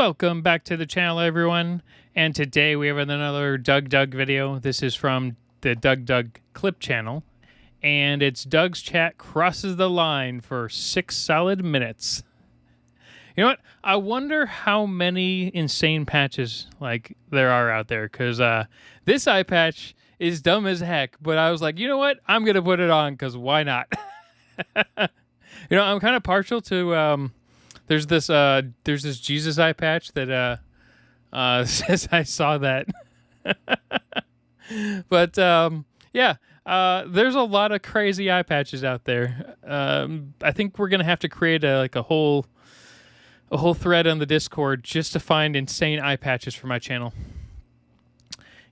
Welcome back to the channel, everyone. And today we have another DougDoug video. This is from the DougDoug clip channel. And it's Doug's chat crosses the line for 6 solid minutes. You know what? I wonder how many insane patches there are out there. Because this eye patch is dumb as heck. But I was like, you know what? I'm going to put it on because why not? You know, I'm kind of partial to... There's this Jesus eye patch that says I saw that. But yeah, there's a lot of crazy eye patches out there. I think we're gonna have to create a whole thread on the Discord just to find insane eye patches for my channel.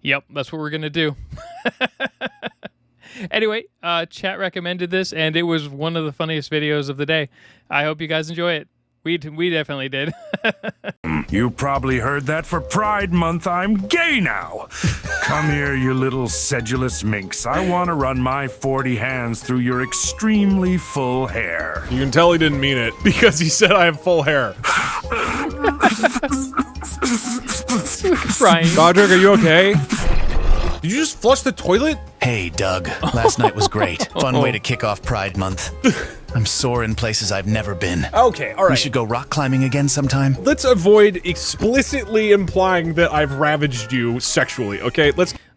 Yep, that's what we're gonna do. Anyway, chat recommended this, and it was one of the funniest videos of the day. I hope you guys enjoy it. We definitely did. You probably heard that for Pride Month. I'm gay now. Come here, you little sedulous minx. I want to run my 40 hands through your extremely full hair. You can tell he didn't mean it because he said I have full hair. Brian. DougDoug, are you okay? Did you just flush the toilet? Hey, Doug. Last night was great. Fun way to kick off Pride Month. I'm sore in places I've never been. Okay, all right. We should go rock climbing again sometime. Let's avoid explicitly implying that I've ravaged you sexually, okay?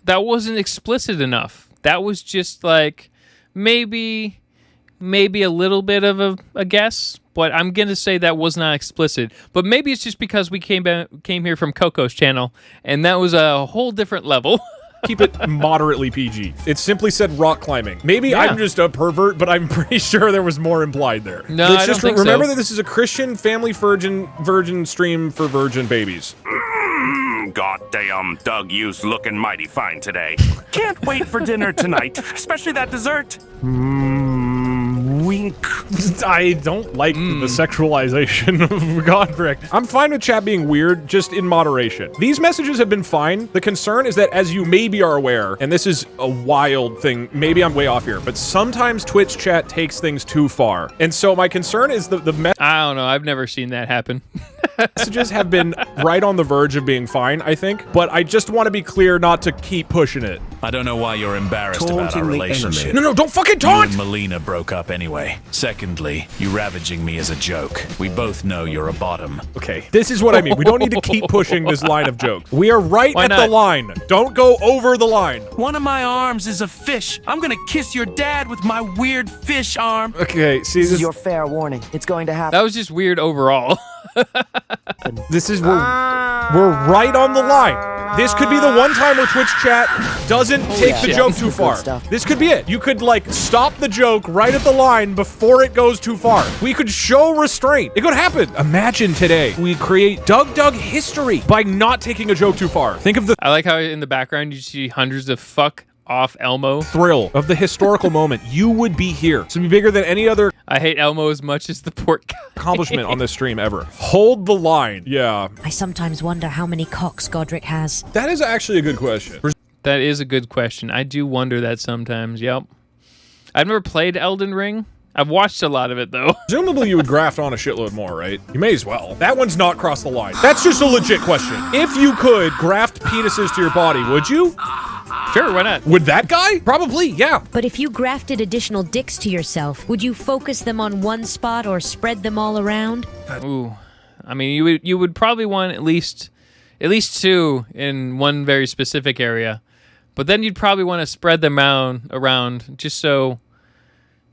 That wasn't explicit enough. That was just like maybe a little bit of a guess, but I'm going to say that was not explicit. But maybe it's just because we came here from Coco's channel, and that was a whole different level. Keep it moderately PG. It simply said rock climbing. Maybe Yeah. I'm just a pervert, but I'm pretty sure there was more implied there. No, Let's I just don't think remember so. that this is a Christian family virgin stream for virgin babies. Goddamn, Doug, you's looking mighty fine today. Can't wait for dinner tonight, especially that dessert. Wink. I don't like the sexualization of Godric. I'm fine with chat being weird, just in moderation. These messages have been fine. The concern is that, as you maybe are aware, and this is a wild thing, maybe I'm way off here, but sometimes Twitch chat takes things too far. And so my concern is the I don't know. I've never seen that happen. messages have been right on the verge of being fine, I think, but I just want to be clear not to keep pushing it. I don't know why you're embarrassed about our relationship. No, don't fucking You taunt! and Melina broke up anyway. Secondly, you ravaging me is a joke. We both know you're a bottom. Okay, this is what I mean. We don't need to keep pushing this line of jokes. We are right Why at the not? line. Don't go over the line. One of my arms is a fish. I'm gonna kiss your dad with my weird fish arm. Okay, see, This is your fair warning. It's going to happen. That was just weird overall. this is we're right on the line. This could be the one time where Twitch chat doesn't take the yeah. joke This too is good far. stuff. This could be it. You could stop the joke right at the line before it goes too far. We could show restraint. It could happen. Imagine today we create DougDoug history by not taking a joke too far. Think of the I like how in the background you see hundreds of fuck off Elmo. thrill of the historical moment. You would be here. This would be bigger than any other I hate Elmo as much as the pork guy. accomplishment on this stream ever. Hold the line. Yeah. I sometimes wonder how many cocks Godric has. That is actually a good question. That is a good question. I do wonder that sometimes. Yep. I've never played Elden Ring. I've watched a lot of it, though. Presumably you would graft on a shitload more, right? You may as well. That one's not crossed the line. That's just a legit question. If you could graft penises to your body, would you? Sure, why not? Would that guy? Probably, yeah. But if you grafted additional dicks to yourself, would you focus them on one spot or spread them all around? Ooh. I mean, you would probably want at least 2 in one very specific area. But then you'd probably want to spread them around just so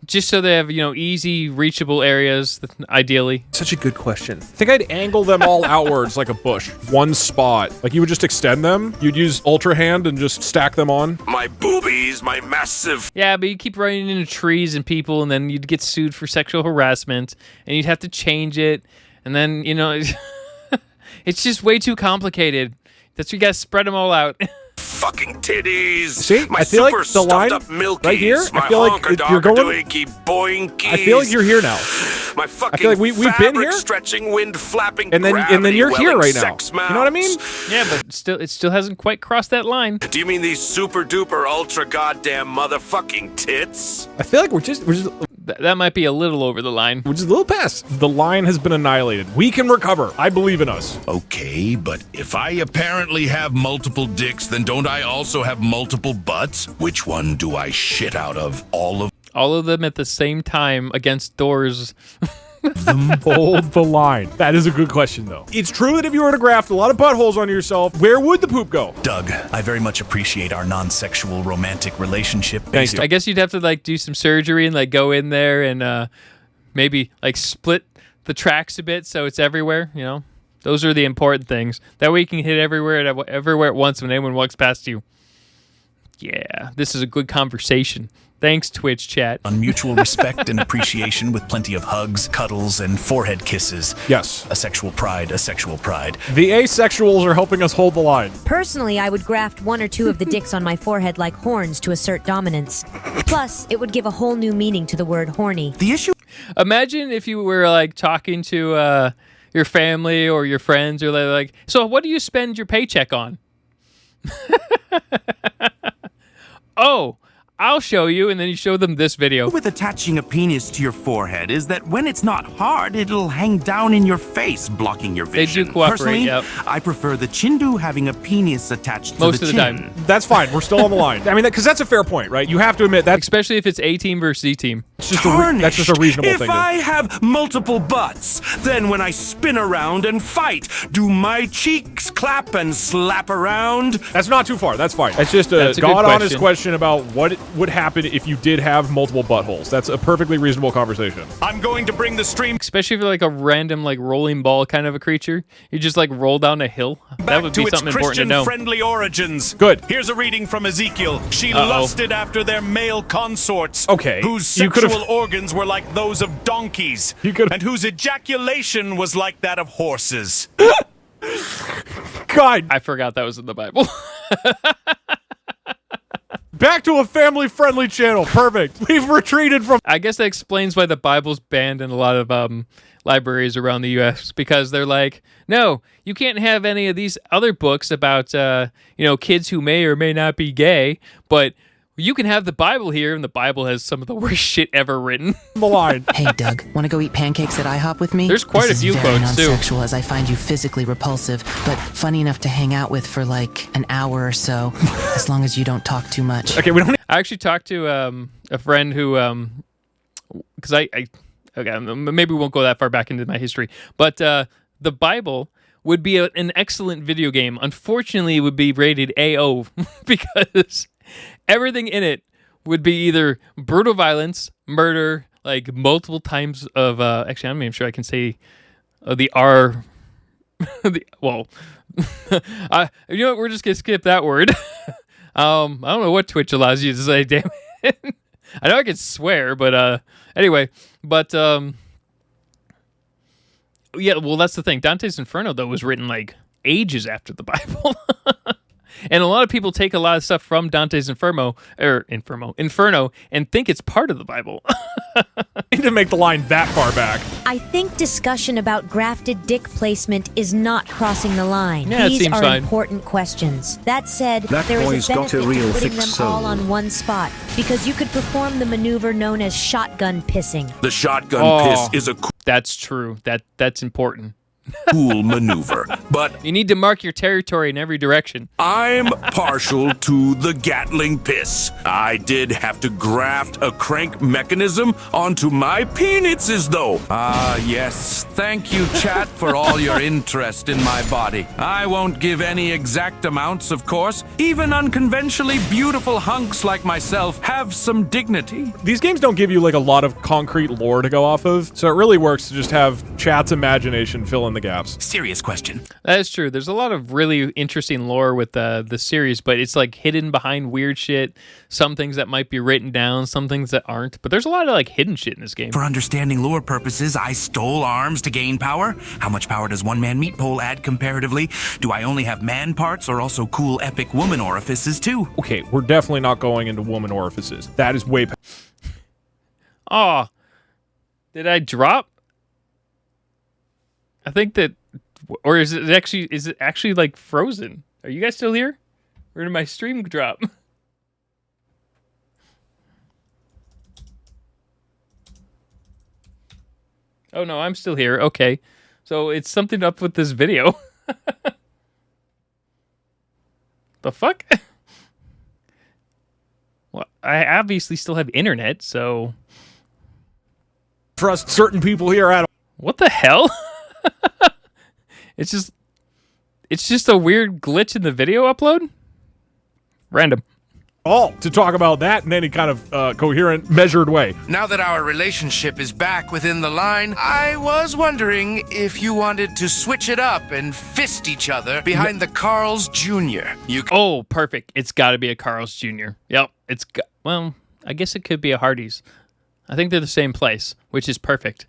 they have, easy reachable areas, ideally. Such a good question. I think I'd angle them all outwards like a bush. One spot. Like you would just extend them. You'd use Ultra Hand and just stack them on. My boobies, my massive... Yeah, but you keep running into trees and people, and then you'd get sued for sexual harassment, and you'd have to change it, and then, it's just way too complicated. That's why you gotta spread them all out. Fucking titties. See, my I feel like super the line stuffed up milkies, right here, my I feel like you're going... honker-donker-doinky boinkies. I feel like you're here now. My fucking feel like we've been here, stretching, wind flapping, and then you're here right now. sex You know what I mean? Yeah, but it still hasn't quite crossed that line. Do you mean these super duper ultra goddamn motherfucking tits? I feel like we're just that might be a little over the line. Which is a little past. The line has been annihilated. We can recover. I believe in us. Okay, but if I apparently have multiple dicks, then don't I also have multiple butts? Which one do I shit out of? All of them at the same time against doors. Hold the line. That is a good question, though. It's true that if you were to graft a lot of buttholes on yourself, where would the poop go? Doug, I very much appreciate our non-sexual romantic relationship. Thank you. I guess you'd have to like do some surgery and like go in there and maybe like split the tracks a bit so it's everywhere, you know? Those are the important things. That way you can hit everywhere at once when anyone walks past you. Yeah, this is a good conversation. Thanks, Twitch chat. On mutual respect and appreciation with plenty of hugs, cuddles, and forehead kisses. Yes. A sexual pride, a sexual pride. The asexuals are helping us hold the line. Personally, I would graft 1 or 2 of the dicks on my forehead like horns to assert dominance. Plus, it would give a whole new meaning to the word horny. The issue. Imagine if you were like talking to your family or your friends, or like, so what do you spend your paycheck on? Oh, I'll show you, and then you show them this video. With attaching a penis to your forehead is that when it's not hard, it'll hang down in your face, blocking your vision. They do cooperate, Personally, yep. I prefer the chindu having a penis attached to Most the of the chin. time. That's fine. We're still on the line. I mean, because that's a fair point, right? You have to admit that Especially if it's A team versus Z team. that's just a reasonable if thing. I have multiple butts, then when I spin around and fight, do my cheeks clap and slap around? That's not too far. That's fine. That's just That's a a good God-honest question. question about what would happen if you did have multiple buttholes. That's a perfectly reasonable conversation. I'm going to bring the stream Especially if you're like a random like rolling ball kind of a creature. You just like roll down a hill. That would to be its something important to know. Christian-friendly origins. Good. Here's a reading from Ezekiel. She Uh-oh. lusted after their male consorts, Okay, whose you could've- sexual organs were like those of donkeys, You could've- and whose ejaculation was like that of horses. God, I forgot that was in the Bible. back to a family-friendly channel. Perfect. We've retreated from... I guess that explains why the Bible's banned in a lot of libraries around the U.S. because they're like, no, you can't have any of these other books about kids who may or may not be gay, but you can have the Bible here, and the Bible has some of the worst shit ever written. the line. Hey, Doug, want to go eat pancakes at IHOP with me? There's quite This a few is very quotes, too. non-sexual as I find you physically repulsive, but funny enough to hang out with for like an hour or so, as long as you don't talk too much. Okay, we don't... I actually talked to a friend who, because okay, maybe we won't go that far back into my history, but the Bible would be an excellent video game. Unfortunately, it would be rated AO because everything in it would be either brutal violence, murder, like multiple times of. Actually, I'm not even sure I can say the R. Well, you know what? We're just gonna skip that word. I don't know what Twitch allows you to say. Damn it! I know I can swear, but anyway, but yeah. Well, that's the thing. Dante's Inferno though was written like ages after the Bible. And a lot of people take a lot of stuff from Dante's Inferno, and think it's part of the Bible. need to make the line that far back. I think discussion about grafted dick placement is not crossing the line. Yeah, it These seems are fine. important questions. That said, That there boy's is a got a benefit real to putting thick them soul. all on one spot, because you could perform the maneuver known as shotgun pissing. The shotgun Oh. piss is a That's true. That's important. cool maneuver, but You need to mark your territory in every direction. I'm partial to the Gatling piss. I did have to graft a crank mechanism onto my penises, though. Ah, yes. Thank you, chat, for all your interest in my body. I won't give any exact amounts, of course. Even unconventionally beautiful hunks like myself have some dignity. These games don't give you like a lot of concrete lore to go off of, so it really works to just have chat's imagination fill in the gaps. Serious question. That is true. There's a lot of really interesting lore with the series, but it's like hidden behind weird shit. Some things that might be written down, some things that aren't. But there's a lot of like hidden shit in this game. For understanding lore purposes, I stole arms to gain power. How much power does one man meat pole add comparatively? Do I only have man parts or also cool epic woman orifices too? Okay, we're definitely not going into woman orifices. That is way Oh, did I drop? I think that, or is it actually like frozen? Are you guys still here? Or did my stream drop? Oh no, I'm still here. Okay. So it's something up with this video. The fuck? Well, I obviously still have internet, so... Trust certain people here at What the hell? It's just a weird glitch in the video upload? Random. all to talk about that in any kind of coherent, measured way. Now that our relationship is back within the line, I was wondering if you wanted to switch it up and fist each other behind the Carl's Jr. Oh, perfect. It's got to be a Carl's Jr. Yep. Well, I guess it could be a Hardee's. I think they're the same place, which is perfect.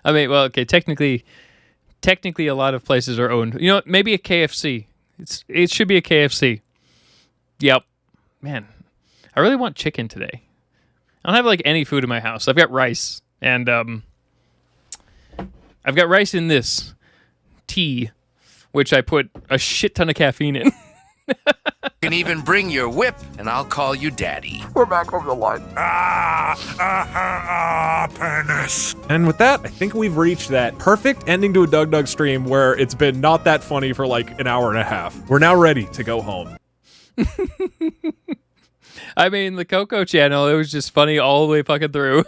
I mean, well, okay, technically a lot of places are owned. You know what? Maybe a KFC. It should be a KFC. Yep. Man, I really want chicken today. I don't have like any food in my house. I've got rice and I've got rice in this tea, which I put a shit ton of caffeine in. You can even bring your whip, and I'll call you Daddy. We're back over the line. Penis. And with that, I think we've reached that perfect ending to a DougDoug stream where it's been not that funny for like an hour and a half. We're now ready to go home. I mean, the Coco channel, it was just funny all the way fucking through.